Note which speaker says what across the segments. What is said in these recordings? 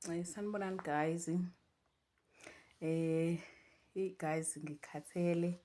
Speaker 1: Sanibonani guys. Guys ngikhathele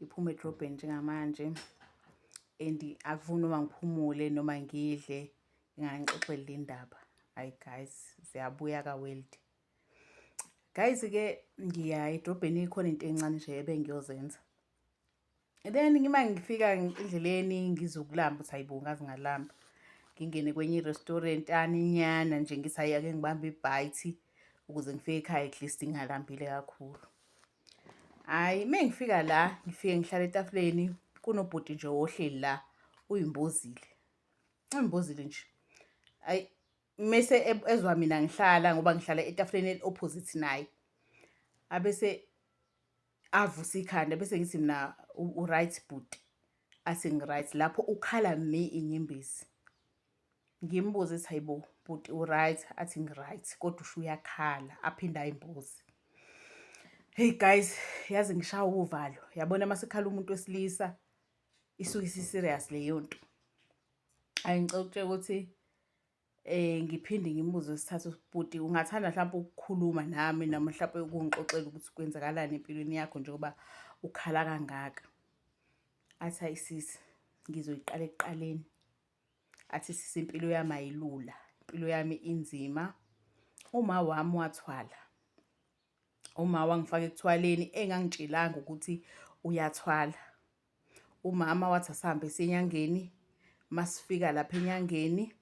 Speaker 1: ngiphume edrobheni njengamanje and akufuni noma ngiphumule noma ngidle ngingangixoxela le ndaba. Hayi guys, siyabuya kaWorld. Guys ke ngiya edrobheni ikhona into encane nje ebengiyozenza. Then ngima ngifika endleleni ngizokulamba uthi hayibo ngazi ngalamba. Ngingene kwenye restaurant aninyana nje ngithi ake ngibambe ibite ukuze ngifike ekhaya at least ngalambile kakhulu. Hayi mengifika la ngifike ngihlala etafuleni kunobhuti nje ohleli la uyimbozile. Uyimbozile nje. Hayi mase ezwa mina ngihlala ngoba ngihlala etafuleni opposite naye. Abese avusa ikhanda bese ngithi mina u-right bhuti. Athi ngi-right lapho ukhala me inyembezi. Ngimbuza ethi hayibo bhuti u-right, athi ngi-right kodwa usho uyakhala aphinda ayimbuze. Hey guys, yazi ngishaya uvalo. Yabona masekhala umuntu wesilisa isuke isi-serious leyo nto. Ngicela ukutshela ukuthi ngiphinde ngimbuze sithathu bhuti ungathanda mhlawumbe ukukhuluma nami noma mhlawumbe ukungixoxela ukuthi kwenzakalani empilweni yakho njengoba ukhala kangaka. Athi ayisisi ngizoyiqala ekuqaleni. Athi sisi impilo yami ayilula, impilo yami inzima. Uma wami wathwala. Uma wangifaka ekuthwaleni engangitshelanga ukuthi uyathwala. Umama wathi asihambe esenyangeni, masifika lapha enyangeni,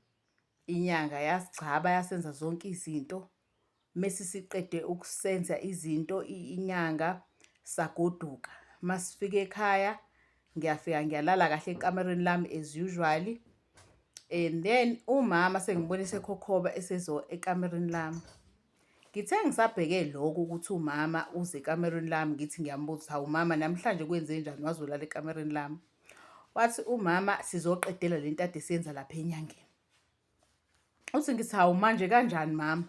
Speaker 1: inyanga yasigcaba yasenza zonke izinto. Mase siqede ukusenza izinto inyanga sagoduka. Masifika ekhaya ngiyafika ngiyalala kahle ekamereni lami as usual. And then umama sengibone sekhokhoba esezo ekamereni lami. Ngithe ngisabheke lokho ukuthi umama uze ekamereni lami ngithi ngiyambuza hawu mama namhlanje kwenze njani wazolala ekamereni lami. Wathi umama sizoqedela lento ade siyenza lapha enyangeni. Uthi ngithi hawu manje kanjani mama?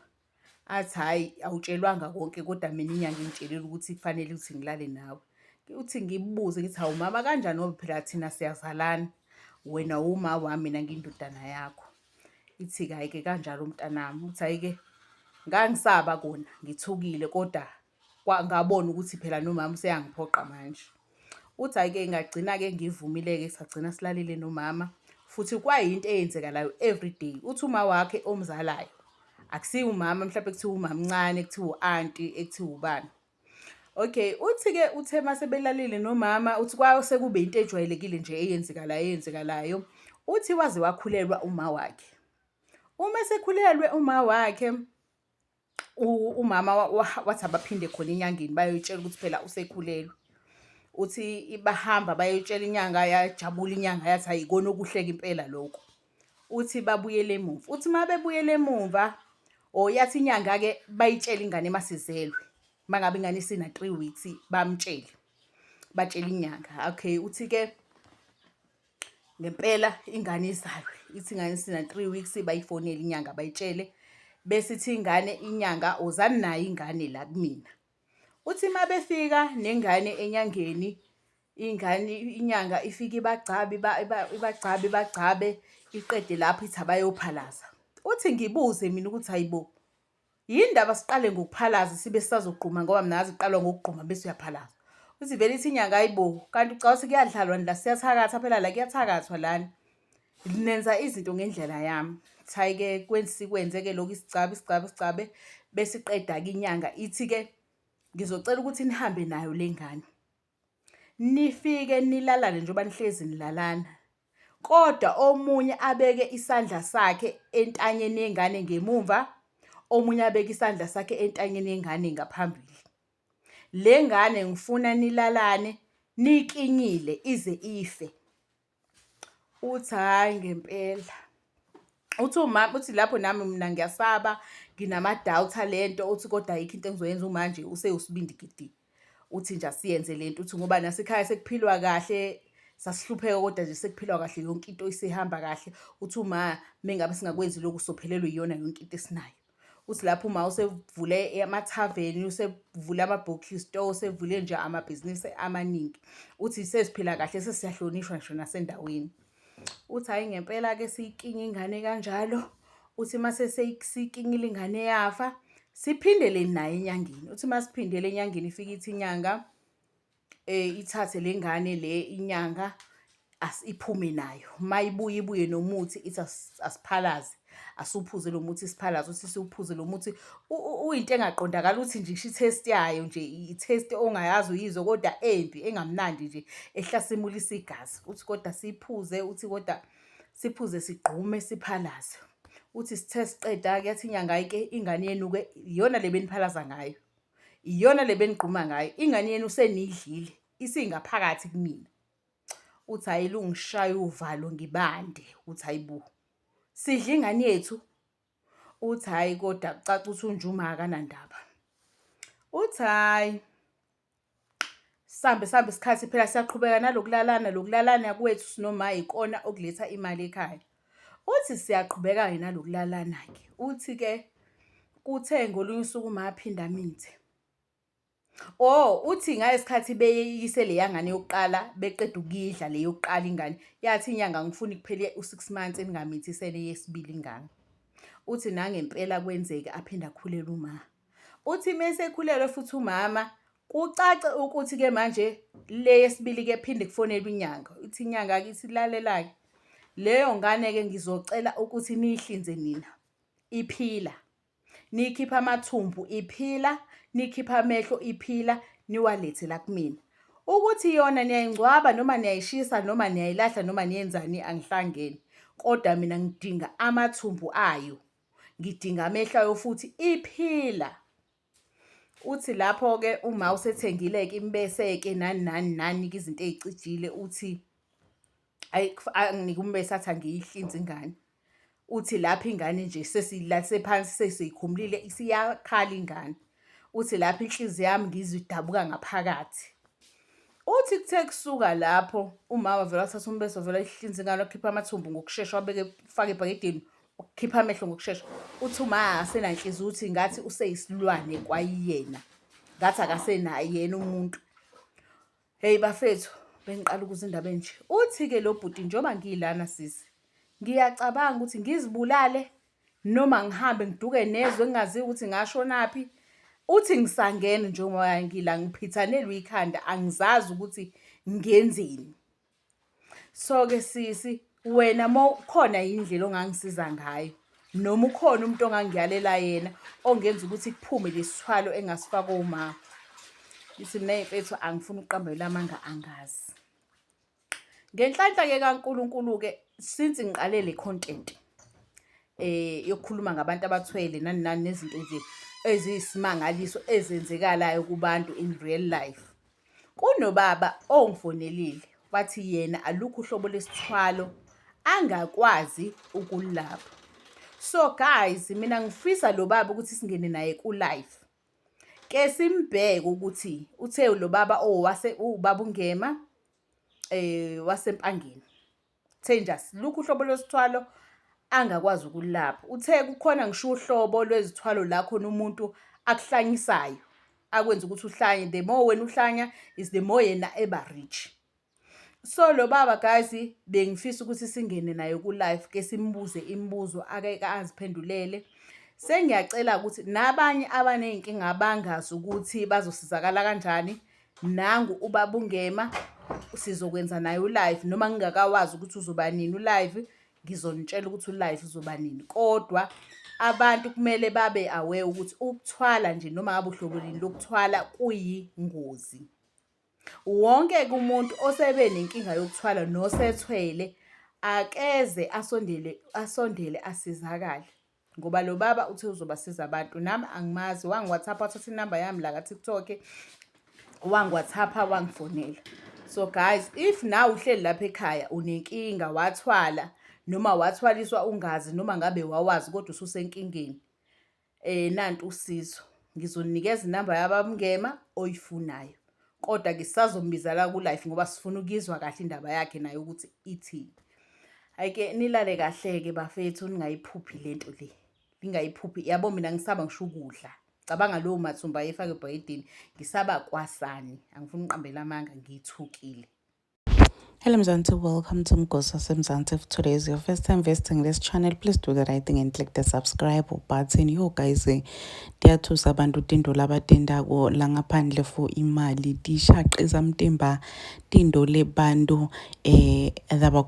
Speaker 1: Athi hayi awutshelwanga konke kodwa mina inyanga ngitshelile ukuthi kufanele ukuthi ngilale nawe. Uthi ngibuze ngithi hawu mama kanjani ngoba phela thina siyazalana. Wena uma wami mina ngindodana yakho. Ithi hayi ke kanjalo umntanami. Uthi hayi ke ngangisaba kona ngithukile kodwa ngabona ukuthi phela nomama useyangiphoqa manje. Uthi hayi ke ngagcina ke ngivumile ke sagcina silalile nomama futhi kwayinto eyenzekalayo everyday. Uthi uma wakhe omzalayo akusiyi umama mhlawumbe kuthiwa umama mncane kuthiwa uanti ekuthiwa ubani. Okay, uthi ke uthe masebelalile nomama uthi kwase kube into ejwayelekile nje eyenzekalayo. Uthi waze wakhulelwa uma wakhe. Uma sekhulelwe uma wakhe umama wathi abaphinde khona enyangeni bayoyitshela ukuthi phela usekhulelwe. Uthi bahamba bayoyitshela inyanga yajabula inyanga yathi ayikona okuhleka impela lokho. Uthi babuyele emuva. Uthi mabebuyele emuva yathi inyanga ke bayitshela ingane masizelwe. Mangabe ingane isina 3 weeks bamtshele. Batshela inyanga. Okay, uthi ke ngempela ingane izalwe. Ithi ingane isina 3 weeks bayifonela inyanga bayitshele. Bese ithi ingane inyanga ozani nayo ingane la kumina. Uthi mabefika nengane enyangeni ingane inyanga ifika ibagcabe iqede lapho ithi abayophalaza. Uthi ngibuze mina ukuthi hayibo yindaba siqale ngokuphalaza sibe sisazoqhuma ngoba mina ngazi iqalwa ngokuqhuma bese uyaphalaza. Uthi vele ithi inyanga hayibo kanti ucawa kuyadlalwa la siyathakatha phela la kuyathakathwa lana. Nenza izinto ngendlela yami. Hayi ke kwenzeke lokho isigcabe bese iqeda ke inyanga ithi ke ngizocela ukuthi nihambe nayo lengane. Nifike nilalane njengoba nihlezi nilalana. Kodwa omunye abeke isandla sakhe entanyeni yengane ngemuva, omunye abeke isandla sakhe entanyeni yengane ngaphambili. Lengane ngifuna nilalane nikinyile ize ife. Uthi hayi ngempela. Uthi umama uthi lapho nami mina ngiyasaba nginama doubt lento uthi kodwa ayikho into engizoyenza manje useyusibindi gidi. Uthi nje asiyenze lento uthi ngoba nasekhaya sekuphilwa kahle sasihlupheka kodwa nje sekuphilwa kahle yonke into isihamba kahle. Uthi uma mengabe singakwenzi lokho sophelelwe iyona yonke into esinayo. Uthi lapho uma usevule ama-tavern usevule ama-bookie store usevule nje amabhizinisi amaningi. Uthi sesiphila kahle sesiyahlonishwa ngisho nasendaweni. Uthi hayi ngempela ke siyikinye ingane kanjalo. Uthi mase sesiyikinyile ingane yafa siphindele naye enyangeni. Uthi masiphindele enyangeni ifika ithi inyanga ithathe le ngane le inyanga iphume nayo. Mayibuye nomuthi ithi asiphalaze. Asuphuze lo muthi isiphalaze uthi siwuphuze lo muthi uyinto engaqondakala uthi nje i-taste yayo nje i-taste ongayazi uyizwe kodwa embi engamnandi nje ehlasimulisa igazi. Uthi kodwa siphuze uthi kodwa siphuze sigqume siphalaze. Uthi sithe siqeda ke yathi inyanga-ke ingane yenu-ke iyona le beniphalaza ngayo. Iyona le benigquma ngayo. Ingane yenu seniyidlile isingaphakathi kumina. Uthi hayi lungishaye uvalo ngibande. Uthi hayibo. Sidla ingane yethu. Uthi hayi kodwa kucaca ukuthi uNjuma akanandaba. Uthi hayi sambe isikhathi phela siyaqhubeka nalokulalana kwethu sinoma ikona okuletha imali ekhaya. Uthi siyaqhubeka nalokulalana ke. Uthi ke kuthe ngolunye usuku maphinda amithe. Uthi ngayesikhathi beyise le yangane yokuqala beqeda ukuyidla le yokuqala ingane. Yathi inyanga ngifuna kuphele u6 months engamithisene yesibili ingane. Uthi nangempela kwenzeke aphinda akhulele uma. Uthi mase ekhulelwe futhi umama kucace ukuthi ke manje le yesibili ke phinde kufonelwe inyanga. Ithi inyanga ke isilalela ke. Leyo ngane ke ngizocela ukuthi niyihlinze nina. Iphila. Nikhipha amathumbu iphila, nikhipha amehlo iphila, niwalethe la kumina. Ukuthi yona niyayingcwaba noma niyayishisa noma niyayilahla noma niyenzani angihlangene. Kodwa mina ngidinga amathumbu ayo. Ngidinga amehlo ayo futhi iphila. Uthi lapho ke uma usethengile ke imbese ke nani izinto ezicijile uthi anginike umbese athi angiyihlinze ingane. Uthi lapha ingane nje sesilalise phansi sesiyikhumulile isiyakhala ingane. Uthi lapha inhliziyo yami ngizwe idabuka ngaphakathi. Uthi kuthe kusuka lapho umama vele wathatha umbese vele ihlinze ingane wakhipha amathumbu ngokusheshsha wabeke ufake ebhakedeni ukukhipha amehlo ngokusheshsha. Uthi uma asenanhliziyo uthi ngathi useyisilwane kwayiyena. Ngathi akasenaye yena umuntu. Hey bafethu bengiqala ukuza indaba enje. Uthi ke lo bhuti njoba ngilana sisi. Ngiyacabanga ukuthi ngizibulale noma ngihambe ngiduke nezwe engazi ukuthi ngashonapi. Uthi ngisangene njengoba ngila ngiphithanelwe ikhanda angizazi ukuthi ngenzeni. So ke sisi wena khona indlela ongangisiza ngayo noma ukhona umuntu ongangiyalela yena ongenza ukuthi kuphume lesithwalo engasifaka uma. Ithi mina mfethu angifuni ukuqambela amanga angazi. Ngenhlanhla ke kaNkulunkulu ke since ngiqale le content yokukhuluma ngabantu abathwele nani nezinto nje eziyisimangaliso ezenzekalayo kubantu in real life. Kunobaba ongifonelile wathi yena alukho uhlobo lesithwalo angakwazi ukulapha. So guys mina ngifisa lo baba ukuthi singene naye ku live. Ke simbheke ukuthi uthe lo baba ubaba uNgema wasempangeni. Thenjas lukho uhlobo lwesithwalo angakwazi ukulapha. Uthe kukhona ngisho uhlobo lwezithwalo la khona umuntu akuhlanyisayo akwenza ukuthi uhlanye. The more wena uhlanya is the more yena eba rich. So lo baba guys bengifisa ukuthi singene naye ku live ke simbuze imibuzo ake aziphendulele. Sengiyacela ukuthi nabanye abaneyinkinga abangazi ukuthi bazosizakala kanjani nangu ubaba uNgema sizokwenza naye ulive noma ngingakawazi ukuthi uzoba nini ulive ngizonitshela ukuthi ulive uzoba nini. Kodwa abantu kumele babe aware ukuthi ukuthwala nje noma ngabe uhlobo lini lokuthwala kuyingozi. Wonke umuntu osebe nenkinga yokuthwala nosethwele akeze asondele asizakale ngoba lo baba uthe uzobasiza abantu. Nami angimazi wangiWhatsApp wathatha inamba yami la ka TikTok wangiWhatsApp wangifonela. So guys if now uhleli lapha ekhaya unenkinga wathwala noma wathwaliswa ungazi noma ngabe wawazi kodwa ususenkingeni nanti usizo ngizonikeza inamba yababa uNgema oyifunayo. Kodwa ke sisazombiza la ku live ngoba sifuna ukuzwa kahle indaba yakhe nayo ukuthi ithini. Ayike nilale kahle ke bafethu ningayiphuphi lento le. Ningayiphuphi yabo mina ngisaba ngisho ukudla. Cabanga lo mathumba ayefaka ebhayidini ngisaba kwasani. Angifuni uqambela amanga ngithukile. Hello Mzansi, welcome to Mgosa Mzansi. If today is your first time visiting this channel, please do the right thing and click the subscribe button. Yo guys, tiyathusa abantu tinto labatendako la ngaphandle for imali tishaqisa mtimba tinto lebantu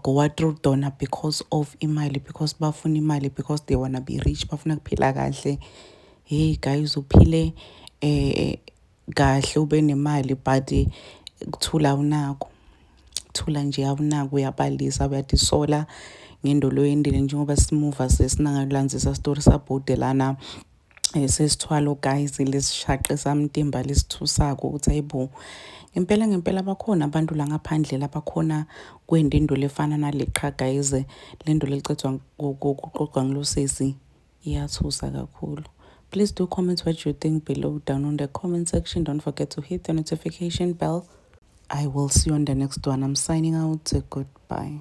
Speaker 1: go through dona because of imali, because bafuna imali, because they wanna be rich, bafuna kuphila kahle. Hey guys, uphile kahle ube nemali but kuthula unako. Thula nje awunako uyabalisa uyatisola ngendolo yendile njengoba simuva sesinangalandzisa story sabhode lana sesithwalo guys lesishaqe samtimba lesithusako ukuthi ayibo ngempela bakhona abantu la ngaphandle labakhona kwenda indolo efana naleqa guys. Le ndolo licethwa kuqoqwa ngilosesi iyathusa kakhulu. Please do comment what you think below down on the comment section. Don't forget to hit the notification bell. I will see you on the next one. I'm signing out. Goodbye.